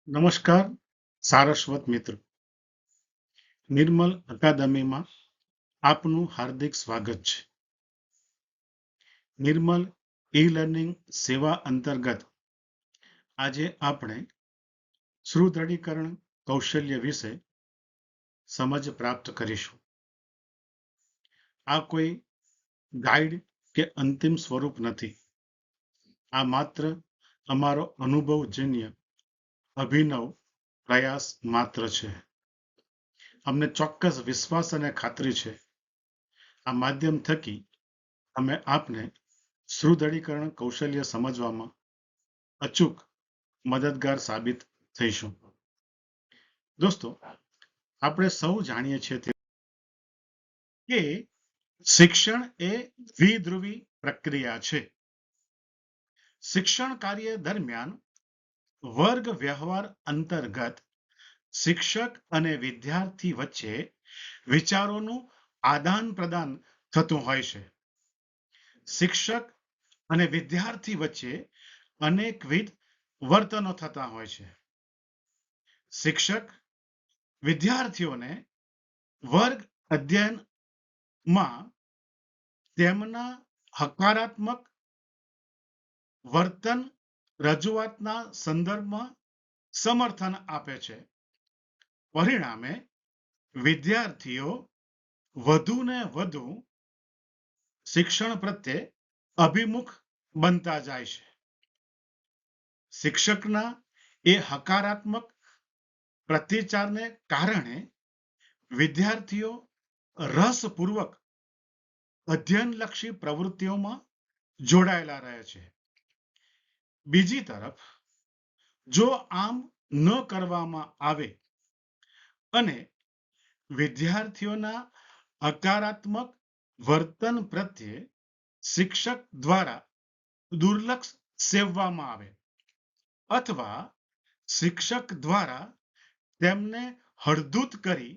નમસ્કાર સારસ્વત મિત્રો, નિર્મલ અકાદમીમાં આપનું હાર્દિક સ્વાગત છે. નિર્મલ ઈ લર્નિંગ સેવા અંતર્ગત આજે આપણે સુદૃઢીકરણ કૌશલ્ય વિશે સમજ પ્રાપ્ત કરીશું. આ કોઈ ગાઈડ કે અંતિમ સ્વરૂપ નથી. આ માત્ર અમારો અનુભવજન્ય અભિનવ પ્રયાસ માત્ર છે. અમને ચોક્કસ વિશ્વાસ અને ખાતરી છે આ માધ્યમ થકી અમે આપને સુદૃઢીકરણ કૌશલ્ય સમજવામાં અચૂક મદદગાર સાબિત થઈશું. દોસ્તો, આપણે સૌ જાણીએ છીએ કે શિક્ષણ એ દ્વિધ્રુવી પ્રક્રિયા છે. શિક્ષણ કાર્ય દરમિયાન વર્ગ વ્યવહાર અંતર્ગત શિક્ષક અને વિદ્યાર્થી વચ્ચે વિચારોનું આદાન પ્રદાન થતું હોય છે. શિક્ષક અને વિદ્યાર્થી વચ્ચે અનેકવિધ વર્તનો થતા હોય છે. શિક્ષક વિદ્યાર્થીઓને વર્ગ અધ્યયનમાં તેમના હકારાત્મક વર્તન રજૂઆતના સંદર્ભમાં સમર્થન આપે છે. પરિણામે વિદ્યાર્થીઓ વધુ ને વધુ શિક્ષણ પ્રત્યે અભિમુખ બનતા જાય છે. શિક્ષકના એ હકારાત્મક પ્રતિચારને કારણે વિદ્યાર્થીઓ રસપૂર્વક અધ્યયનલક્ષી પ્રવૃત્તિઓમાં જોડાયેલા રહે છે. બીજી તરફ જો આમ ન કરવામાં આવે અને વિદ્યાર્થીઓના હકારાત્મક વર્તન પ્રત્યે શિક્ષક દ્વારા દુર્લક્ષ સેવવામાં આવે અથવા શિક્ષક દ્વારા તેમને હળધૂત કરી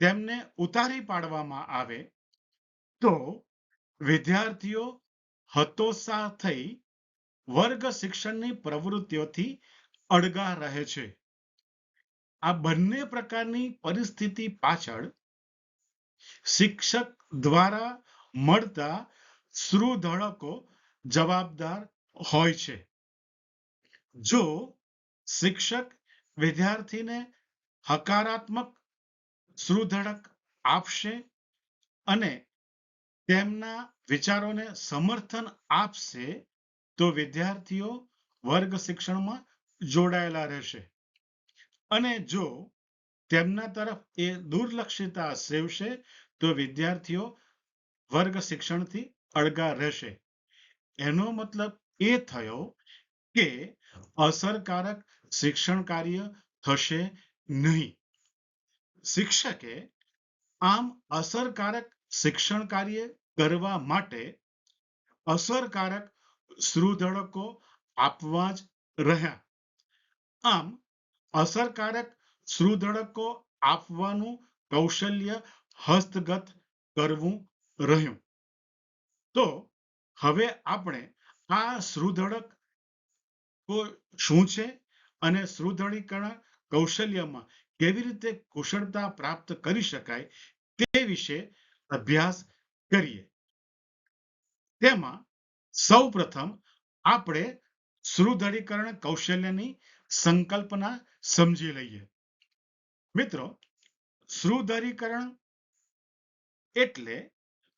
તેમને ઉતારી પાડવામાં આવે તો વિદ્યાર્થીઓ હતોત્સાહ થઈ વર્ગ શિક્ષણની પ્રવૃત્તિઓથી અળગા રહે છે. આ બંને પ્રકારની પરિસ્થિતિ પાછળ શિક્ષક દ્વારા મળતા સુધડકો જવાબદાર હોય છે. જો શિક્ષક વિદ્યાર્થીને હકારાત્મક સુધડક આપશે અને તેમના વિચારોને સમર્થન આપશે તો વિદ્યાર્થીઓ વર્ગ શિક્ષણમાં જોડાયેલા રહેશે. અને જો તેમના તરફ એ દુર્લક્ષિતા સેવશે તો વિદ્યાર્થીઓ વર્ગ શિક્ષણથી અળગા રહેશે. એનો મતલબ એ થયો કે અસરકારક શિક્ષણ કાર્ય થશે નહીં. શિક્ષકે આમ અસરકારક શિક્ષણ કાર્ય કરવા માટે અસરકારક સુધડકો આપવા જ રહ્યા. આમ અસરકારક સુધડકો આપવાનું કૌશલ્ય હસ્તગત કરવું રહ્યું. તો હવે આપણે આ સુધડક શું છે અને સુદૃઢીકરણ કૌશલ્યમાં કેવી રીતે કુશળતા પ્રાપ્ત કરી શકાય તે વિશે અભ્યાસ કરીએ. તેમાં સૌપ્રથમ આપણે સુદૃઢીકરણ કૌશલ્યની સંકલ્પના સમજી લઈએ. મિત્રો, સુદૃઢીકરણ એટલે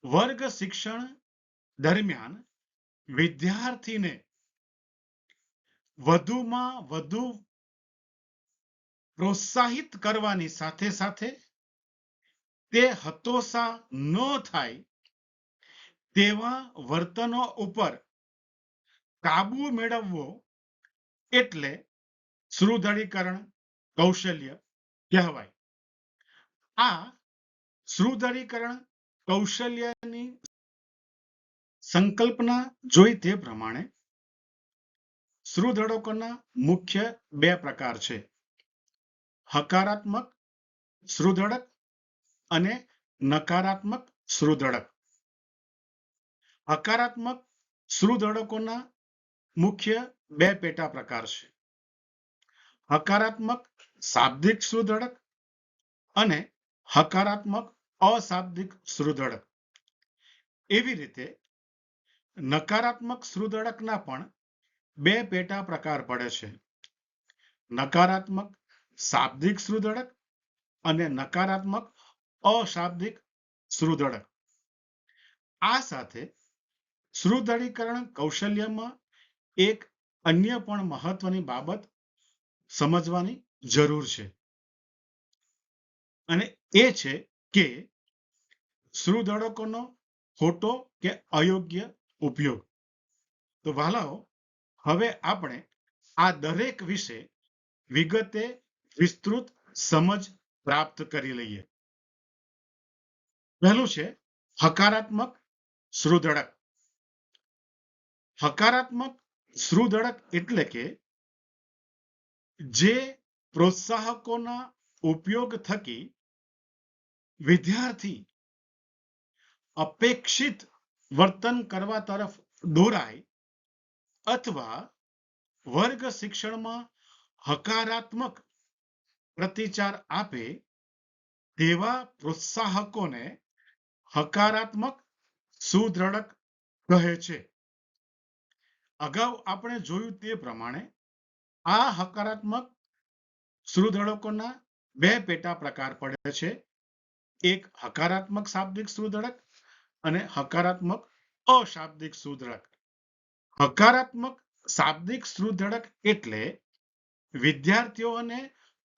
વર્ગ શિક્ષણ દરમિયાન વિદ્યાર્થીને વધુમાં વધુ પ્રોત્સાહિત કરવાની સાથે સાથે તે હતોત્સાહ ન થાય તેવા વર્તનો ઉપર કાબુ મેળવવો એટલે સુદૃઢીકરણ કૌશલ્ય કહેવાય. આ સુદૃઢીકરણ કૌશલ્યની સંકલ્પના જોઈ તે પ્રમાણે સુદૃઢકોના મુખ્ય બે પ્રકાર છે: હકારાત્મક સુદૃઢક અને નકારાત્મક સુદૃઢક. હકારાત્મક સુદૃઢકોના મુખ્ય બે પેટા પ્રકાર છે: હકારાત્મક શાબ્દિક સુદૃઢક અને હકારાત્મક અશાબ્દિક સુદૃઢક. એવી રીતે નકારાત્મક સુદૃઢકના પણ બે પેટા પ્રકાર પડે છે: નકારાત્મક શાબ્દિક સુદૃઢક અને નકારાત્મક અશાબ્દિક સુદૃઢક. આ સાથે સુદૃઢીકરણ કૌશલ્યમાં એક અન્ય પણ મહત્વની બાબત સમજવાની જરૂર છે, અને એ છે કે સુદૃઢકોનો ખોટો કે અયોગ્ય ઉપયોગ. તો વહાલાઓ, હવે આપણે આ દરેક વિશે વિગતે વિસ્તૃત સમજ પ્રાપ્ત કરી લઈએ. પહેલું છે હકારાત્મક સુદૃઢક. હકારાત્મક સુદૃઢક એટલે કે જે પ્રોત્સાહકોના ઉપયોગ થકી વિદ્યાર્થી અપેક્ષિત વર્તન કરવા તરફ દોરાય અથવા વર્ગ શિક્ષણમાં હકારાત્મક પ્રતિચાર આપે તેવા પ્રોત્સાહકોને હકારાત્મક સુદૃઢક કહે છે. અગાઉ આપણે જોયું તે પ્રમાણે આ હકારાત્મક સુદૃઢકોના બે પેટા પ્રકાર પડે છે: એક હકારાત્મક શાબ્દિક સુદૃઢક અને હકારાત્મક અશાબ્દિક સુદૃઢક. હકારાત્મક શાબ્દિક સુદૃઢક એટલે વિદ્યાર્થીઓને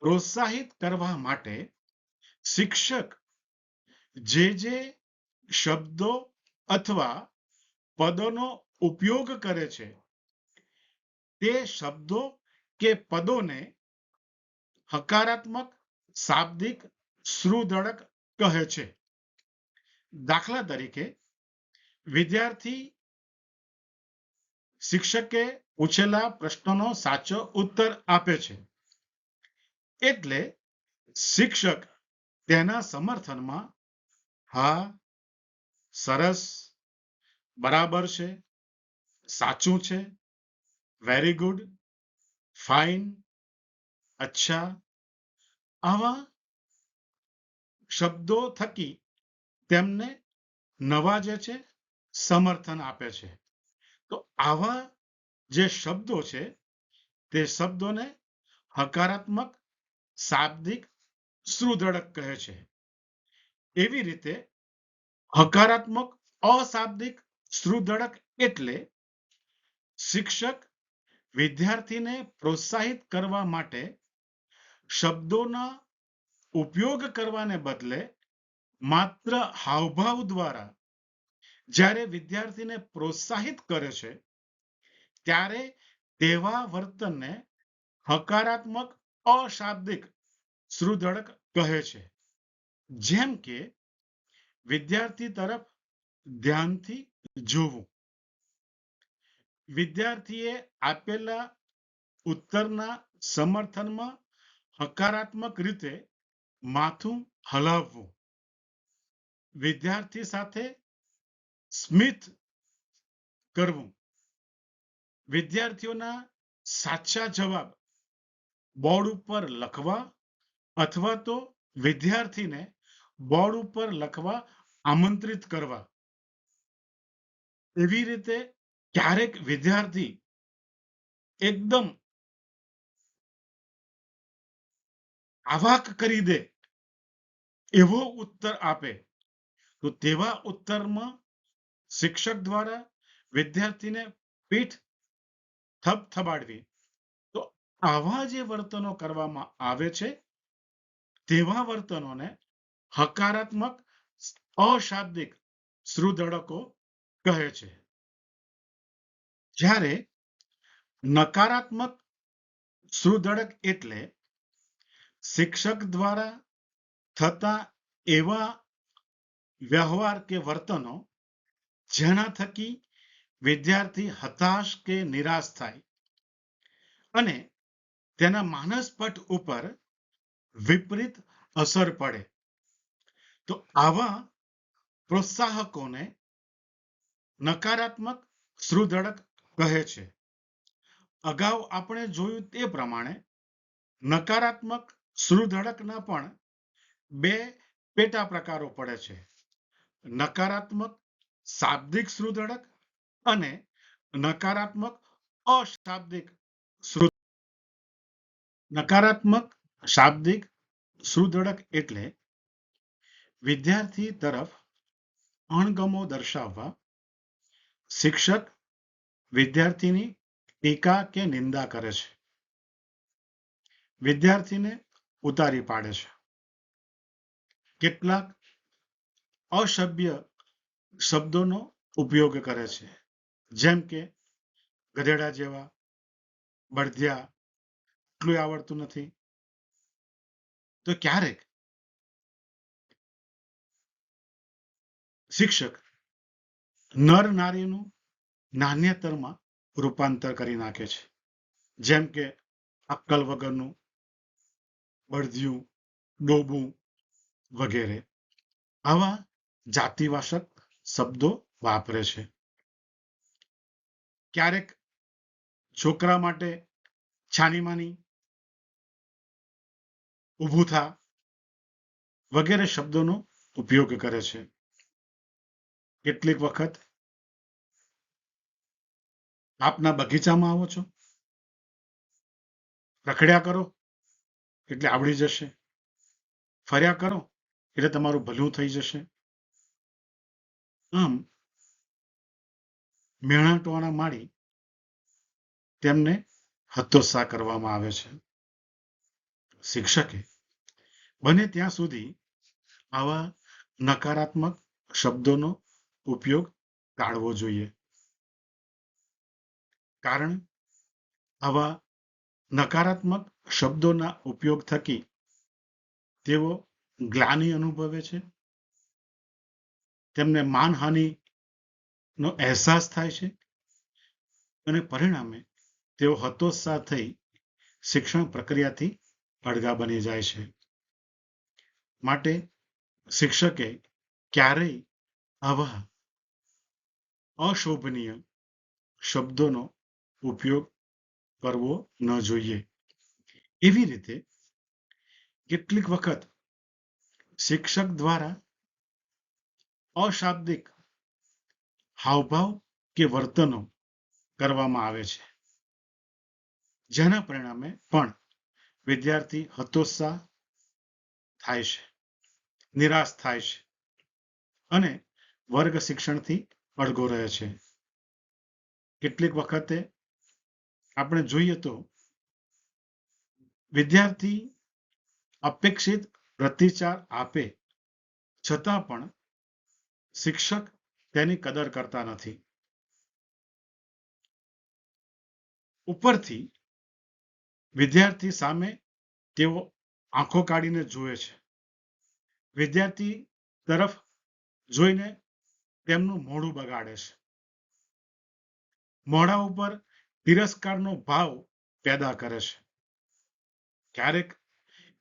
પ્રોત્સાહિત કરવા માટે શિક્ષક જે શબ્દો અથવા પદોનો ઉપયોગ કરે છે તે શબ્દો કે પદોને હકારાત્મક શાબ્દિક સુદૃઢક કહે છે. દાખલા તરીકે, વિદ્યાર્થી શિક્ષકે પૂછેલા પ્રશ્નનો સાચો ઉત્તર આપે છે એટલે શિક્ષક તેના સમર્થનમાં હા, સરસ, બરાબર છે, સાચું છે, વેરી ગુડ, ફાઇન, અચ્છા આવા શબ્દો થકી તેમને નવાજે છે, સમર્થન આપે છે. તો આવા જે શબ્દો છે તે શબ્દોને હકારાત્મક શાબ્દિક સુદૃઢક કહે છે. એવી રીતે હકારાત્મક અશાબ્દિક સુદૃઢક એટલે શિક્ષક વિદ્યાર્થીને પ્રોત્સાહિત કરવા માટે શબ્દોના ઉપયોગ કરવાને બદલે માત્ર હાવભાવ દ્વારા જ્યારે વિદ્યાર્થીને પ્રોત્સાહિત કરે છે ત્યારે તેવા વર્તનને હકારાત્મક અશાબ્દિક સુદૃઢક કહે છે. જેમ કે વિદ્યાર્થી તરફ ધ્યાનથી જોવું, વિદ્યાર્થીએ આપેલા ઉત્તરના સમર્થનમાં હકારાત્મક રીતે માથું હલાવવું, વિદ્યાર્થી સાથે સ્મિત કરવું, વિદ્યાર્થીઓના સાચા જવાબ બોર્ડ ઉપર લખવા અથવા તો વિદ્યાર્થીને બોર્ડ ઉપર લખવા આમંત્રિત કરવા. એવી રીતે ક્યારેક વિદ્યાર્થી એકદમ આવાક કરી દે એવો ઉત્તર આપે તો તેવા ઉત્તરમાં શિક્ષક દ્વારા વિદ્યાર્થીને પીઠ થપથપાડવી. તો આવા જે વર્તનો કરવામાં આવે છે તેવા વર્તનોને હકારાત્મક અશાબ્દિક શ્રુદળકો કહે છે. જ્યારે નકારાત્મક શ્રુદળક એટલે શિક્ષક દ્વારા થતા એવા વ્યવહાર કે વર્તનો જેના થકી વિદ્યાર્થી હતાશ કે નિરાશ થાય અને તેના માનસપટ ઉપર વિપરીત અસર પડે. તો આવા પ્રોત્સાહકોને નકારાત્મક શ્રુદળક કહે છે. અગાઉ આપણે જોયું તે પ્રમાણે નકારાત્મક શ્રુદળકના પણ બે પેટા પ્રકારો પડે છે. નકારાત્મક શાબ્દિક શ્રુદળક અને નકારાત્મક અશાબ્દિક નકારાત્મક શાબ્દિક શ્રુદળક એટલે વિદ્યાર્થી તરફ અણગમો દર્શાવવા શિક્ષક વિદ્યાર્થીની ટીકા કે નિંદા કરે છે, વિદ્યાર્થીને ઉતારી પાડે છે, કેટલાક અસભ્ય શબ્દોનો ઉપયોગ કરે છે, જેમ કે ગધેડા જેવા, બળદિયા, એટલું આવડતું નથી. તો ક્યારેક શિક્ષક નર નારીનું નાન્યતરમાં રૂપાંતર કરી નાખે છે, જેમ કે અક્કલ વગરનું, બળદિયું, ડોબું વગેરે આવા જાતિવાચક શબ્દો વાપરે છે. ક્યારેક છોકરા માટે છાનીમાની, ઊભું થા વગેરે શબ્દોનો ઉપયોગ કરે છે. કેટલીક વખત આપના બગીચામાં આવો છો, રખડ્યા કરો એટલે આવડી જશે, ફર્યા કરો એટલે તમારું ભલું થઈ જશે. આમ મેણા ટોણા મારી તેમને હતોત્સાહ કરવામાં આવે છે. શિક્ષકે બને ત્યાં સુધી આવા નકારાત્મક શબ્દોનો ઉપયોગ ટાળવો જોઈએ, કારણ આવા નકારાત્મક શબ્દોના ઉપયોગ થકી તેઓ ગ્લાનિ અનુભવે છે, તેમને માનહાનિનો અહેસાસ થાય છે અને પરિણામે તેઓ હતોત્સાહ થઈ શિક્ષણ પ્રક્રિયાથી અળગા બની જાય છે. માટે શિક્ષકે ક્યારેય આવા અશોભનીય શબ્દોનો ઉપયોગ કરવો ન જોઈએ. એવી રીતે કેટલીક વખત શિક્ષક દ્વારા અશાબ્દિક હાવભાવ કે વર્તનો કરવામાં આવે છે, જેના પરિણામે પણ વિદ્યાર્થી હતોત્સાહ થાય છે, નિરાશ થાય છે અને વર્ગ શિક્ષણથી અળગો રહે છે. કેટલીક વખતે આપણે જોઈએ તો વિદ્યાર્થી અપેક્ષિત પ્રતિચાર આપે છતાં પણ શિક્ષક તેની કદર કરતા નથી. ઉપરથી વિદ્યાર્થી સામે તેઓ આંખો કાઢીને જુએ છે, વિદ્યાર્થી તરફ જોઈને તેમનું મોઢું બગાડે છે, મોઢા ઉપર તિરસ્કારનો ભાવ પેદા કરે છે. ક્યારેક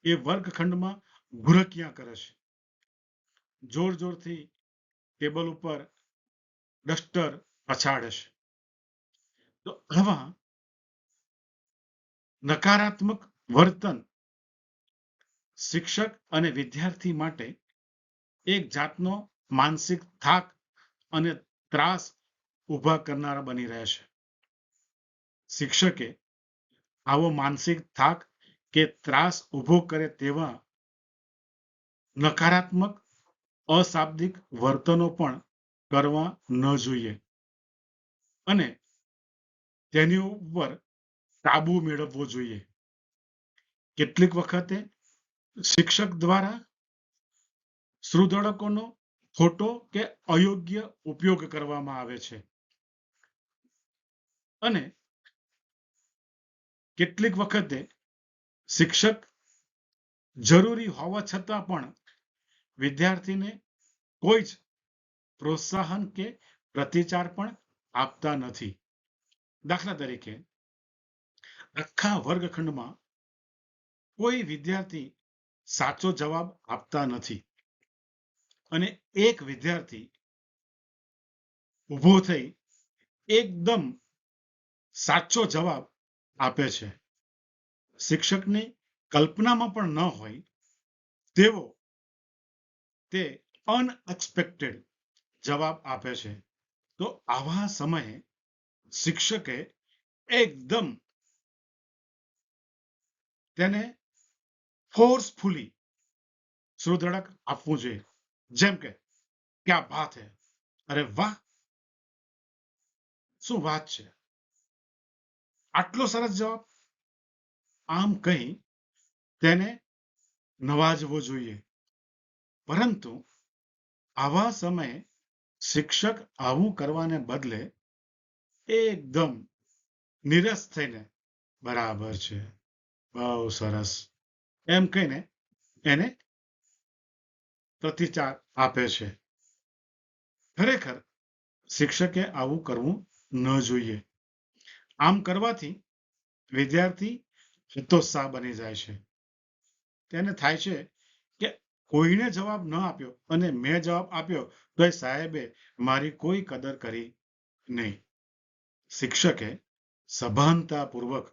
એ વર્ગખંડમાં ભૂરકિયા કરે છે, જોર જોરથી ટેબલ ઉપર ડસ્ટર પછાડે છે. તો આવા નકારાત્મક વર્તન શિક્ષક અને વિદ્યાર્થી માટે એક જાતનો માનસિક થાક અને ત્રાસ ઊભા કરનારા બની રહે છે. શિક્ષકે આવો માનસિક થાક કે ત્રાસ ઊભો કરે તેવા નકારાત્મક અશાબ્દિક વર્તનો પણ કરવા ન જોઈએ અને તેની ઉપર કાબુ મેળવવો જોઈએ. કેટલીક વખતે શિક્ષક દ્વારા સુદૃઢકોનો ખોટો કે અયોગ્ય ઉપયોગ કરવામાં આવે છે અને કેટલીક વખતે શિક્ષક જરૂરી હોવા છતાં પણ વિદ્યાર્થીને કોઈ જ પ્રોત્સાહન કે પ્રતિચાર પણ આપતા નથી. દાખલા તરીકે આખા વર્ગખંડમાં કોઈ વિદ્યાર્થી સાચો જવાબ આપતા નથી અને એક વિદ્યાર્થી ઊભો થઈ એકદમ સાચો જવાબ આપે છે. શિક્ષકની કલ્પનામાં પણ ન હોય તેવો તે અનએક્સપેક્ટેડ જવાબ આપે છે. તો આવા સમયે શિક્ષકે એકદમ તેને ફોર્સફુલી સુદૃઢક આપવું જોઈએ. જેમ કે ક્યા બાત હૈ, અરે વાહ, શું વાત છે, આટલો સરસ જવાબ, આમ કહી તેને નવાજવો જોઈએ. પરંતુ આવા સમયે શિક્ષક આવું કરવાને બદલે એકદમ નિરસ થઈને બરાબર છે, બહુ સરસ એમ કહીને એને પ્રતિચાર આપે છે. ખરેખર શિક્ષકે આવું કરવું ન જોઈએ. આમ કરવાથી વિદ્યાર્થી હતોત્સાહ બની જાય છે. તેને થાય છે કે કોઈને જવાબ ન આપ્યો અને મેં જવાબ આપ્યો તો એ સાહેબે મારી કોઈ કદર કરી નહીં. શિક્ષકે સભાનતાપૂર્વક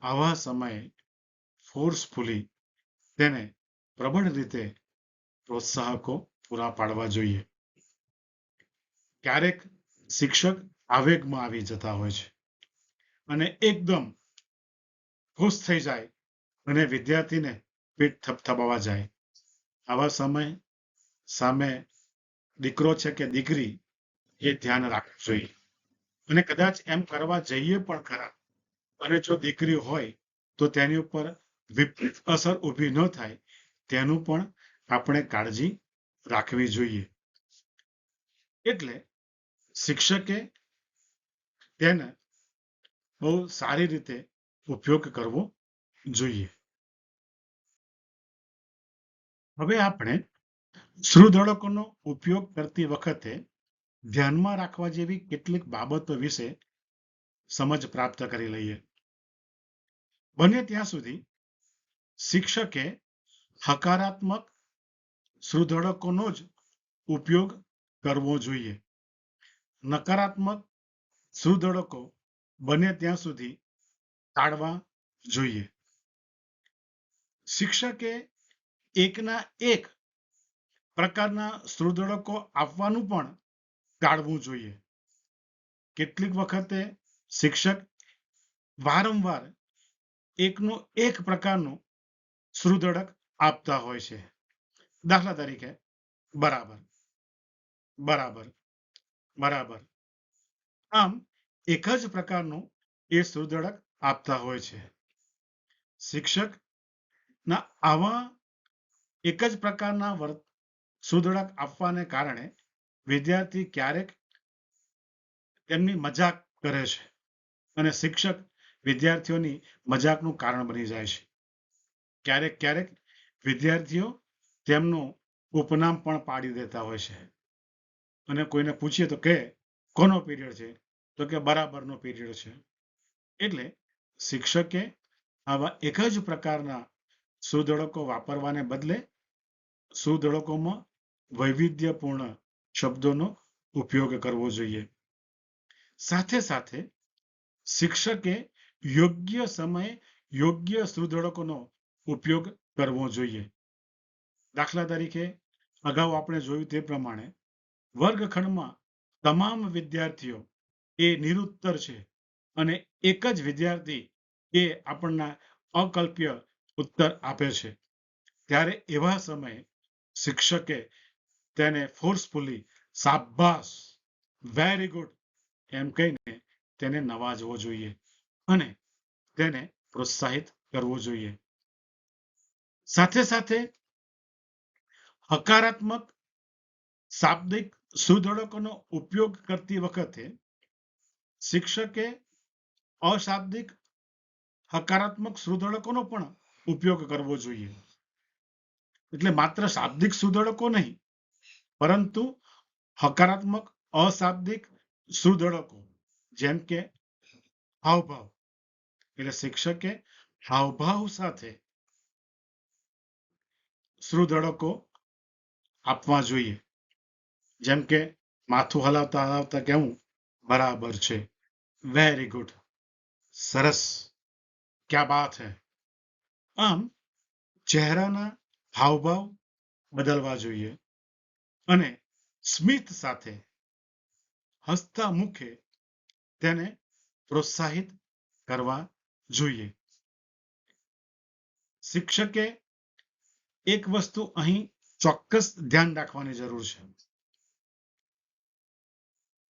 આવા સમયે ફોર્સફુલી તેને પ્રબળ રીતે પ્રોત્સાહકો પૂરા પાડવા જોઈએ. ક્યારેક શિક્ષક આવેગમાં આવી જતા હોય છે અને એકદમ ખુશ થઈ જાય અને વિદ્યાર્થીને પીઠ થપથપાવા જાય. આવા સમય સામે દીકરો છે કે દીકરી એ ધ્યાન રાખવું જોઈએ અને કદાચ એમ કરવા જઈએ પણ ખરા અને જો દીકરી હોય તો તેની ઉપર વિપરીત અસર ઊભી ન થાય તેનું પણ આપણે કાળજી રાખવી જોઈએ. એટલે શિક્ષકે તેને બહુ સારી રીતે ઉપયોગ કરવો જોઈએ. હવે આપણે સુદૃઢકોનો ઉપયોગ કરતી વખતે ધ્યાનમાં રાખવા જેવી કેટલીક બાબતો વિશે સમજ પ્રાપ્ત કરી લઈએ. બને ત્યાં સુધી શિક્ષકે હકારાત્મક સુદૃઢકોનો જ ઉપયોગ કરવો જોઈએ. નકારાત્મક સુદૃઢકો બને ત્યાં સુધી ટાળવા જોઈએ. શિક્ષકે એકના એક પ્રકારના સુદૃઢકો આપવાનું પણ ટાળવું જોઈએ. કેટલીક વખતે શિક્ષક વારંવાર એકનું એક પ્રકારનું સુદૃઢક આપતા હોય છે. દાખલા તરીકે બરાબર, બરાબર, બરાબર, આમ એક જ પ્રકારનું એ સુદૃઢક આપતા હોય છે. શિક્ષકના આવા એક જ પ્રકારના સુદૃઢક આપવાને કારણે વિદ્યાર્થી ક્યારેક તેમની મજાક કરે છે અને શિક્ષક વિદ્યાર્થીઓની મજાકનું કારણ બની જાય છે. ક્યારેક ક્યારેક વિદ્યાર્થીઓ તેમનું ઉપનામ પણ પાડી દેતા હોય છે અને કોઈને પૂછીએ તો કે કોનો પીરિયડ છે તો કે બરાબરનો પીરિયડ છે. એટલે શિક્ષકે આવા એક જ પ્રકારના સુદૃઢકો વાપરવાને બદલે સુદૃઢકોમાં વૈવિધ્યપૂર્ણ શબ્દોનો ઉપયોગ કરવો જોઈએ. સાથે સાથે શિક્ષકે યોગ્ય સમયે યોગ્ય સુદૃઢકોનો ઉપયોગ કરવો જોઈએ. દાખલા તરીકે અગાઉ આપણે જોયું તે પ્રમાણે વર્ગખંડમાં તમામ વિદ્યાર્થીઓ એ નિરુત્તર છે અને એક જ વિદ્યાર્થી એ આપણને અકલ્પ્ય ઉત્તર આપે છે, ત્યારે એવા સમયે શિક્ષકે તેને ફોર્સફુલી શાબાશ, વેરી ગુડ એમ કહીને તેને નવાજવો જોઈએ અને તેને પ્રોત્સાહિત કરવો જોઈએ. સાથે સાથે હકારાત્મક શાબ્દિક સુધડકોનો ઉપયોગ કરતી વખતે શિક્ષકે અશાબ્દિક હકારાત્મક સુધડકોનો પણ ઉપયોગ કરવો જોઈએ. એટલે માત્ર શાબ્દિક સુધડકો નહીં, પરંતુ હકારાત્મક અશાબ્દિક સુધડકો, જેમ કે હાવભાવ. એટલે શિક્ષકે હાવભાવ સાથે સુધડકો આપવા જોઈએ, જેમ કે માથું હલાવતા હલાવતા કહેવું, બરાબર છે, વેરી ગુડ, સરસ, ક્યા બાત હૈ. આમ ચહેરાના હાવભાવ બદલવા જોઈએ અને સ્મિત સાથે હસતા મુખે તેને પ્રોત્સાહિત કરવા જોઈએ. શિક્ષકે એક વસ્તુ અહીં ચોક્કસ ધ્યાન રાખવાની જરૂર છે.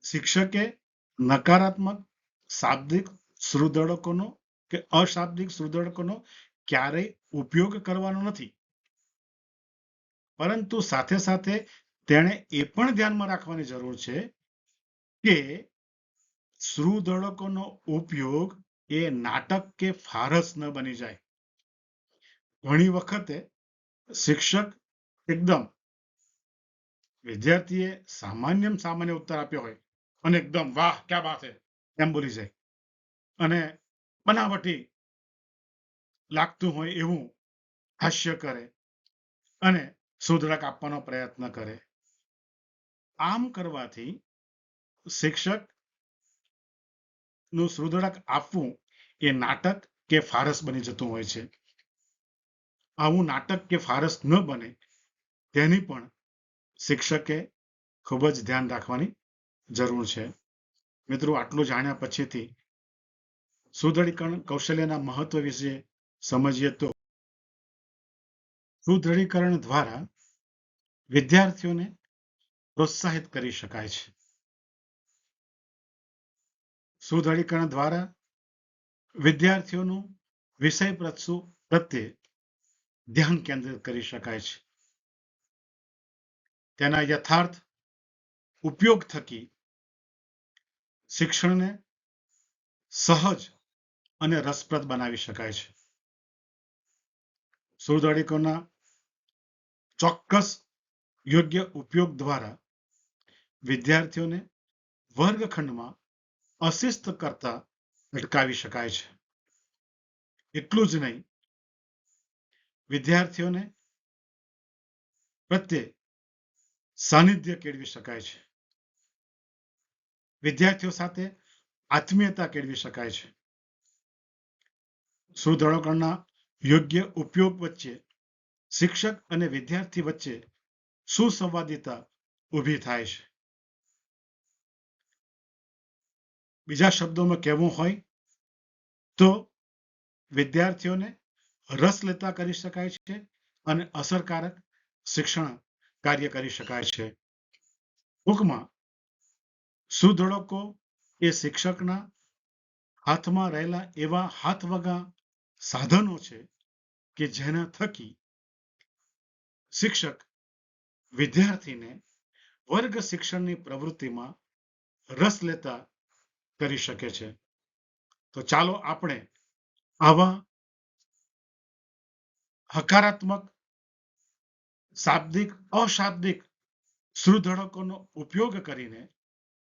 શિક્ષકે નકારાત્મક શાબ્દિક સુધડકોનો કે અશાબ્દિક સુધડકોનો ક્યારેય ઉપયોગ કરવાનો નથી, પરંતુ સાથે સાથે તેણે એ પણ ધ્યાનમાં રાખવાની જરૂર છે કે સુધડકોનો ઉપયોગ એ નાટક કે ફારસ ન બની જાય. ઘણી વખતે શિક્ષક એકદમ વિદ્યાર્થીએ સામાન્ય ઉત્તર આપ્યો હોય અને એકદમ વાહ ક્યા બાત હે એમ બોલી જાય અને બનાવટી લાગતું હોય એવું હાસ્ય કરે અને સુધડક આપવાનો પ્રયત્ન કરે. આમ કરવાથી શિક્ષક નું સુધડક આપવું એ નાટક કે ફારસ બની જતું હોય છે. આવું નાટક કે ફારસ ન બને તેની પણ શિક્ષકે ખૂબ જ ધ્યાન રાખવાની જરૂર છે. મિત્રો, આટલું જાણ્યા પછીથી સુદૃઢીકરણ કૌશલ્યના મહત્વ વિશે સમજીએ તો સુદૃઢીકરણ દ્વારા વિદ્યાર્થીઓને પ્રોત્સાહિત કરી શકાય છે. સુદૃઢીકરણ દ્વારા વિદ્યાર્થીઓનું વિષય પ્રત્યે ધ્યાન કેન્દ્રિત કરી શકાય છે. તેના યથાર્થ ઉપયોગ થકી શિક્ષણને સહજ અને રસપ્રદ બનાવી શકાય છે. સુદૃઢીકરણના ચોક્કસ યોગ્ય ઉપયોગ દ્વારા વિદ્યાર્થીઓને વર્ગખંડમાં અશિસ્ત કરતા અટકાવી શકાય છે. એટલું જ નહીં, વિદ્યાર્થીઓને પ્રત્યે સાનિધ્ય કેળવી શકાય છે. વિદ્યાર્થીઓ સાથે આત્મીયતા કેળવી શકાય છે. સુદૃઢીકરણના યોગ્ય ઉપયોગ વચ્ચે શિક્ષક અને વિદ્યાર્થી વચ્ચે સુસંવાદિતા ઊભી થાય છે. બીજા શબ્દોમાં કહેવું હોય તો વિદ્યાર્થીઓને રસ લેતા કરી શકાય છે અને અસરકારક શિક્ષણ કાર્ય કરી શકાય છે. ટૂંકમાં સુધડકો એ શિક્ષકના હાથમાં રહેલા એવા હાથવગા સાધનો છે કે જેના થકી શિક્ષક વિદ્યાર્થીને વર્ગ શિક્ષણની પ્રવૃત્તિમાં રસ લેતા કરી શકે છે. તો ચાલો આપણે આવા હકારાત્મક શાબ્દિક અશાબ્દિક સુધડકોનો ઉપયોગ કરીને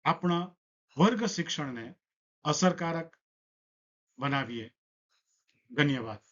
આપણા વર્ગ શિક્ષણને અસરકારક બનાવીએ. ધન્યવાદ.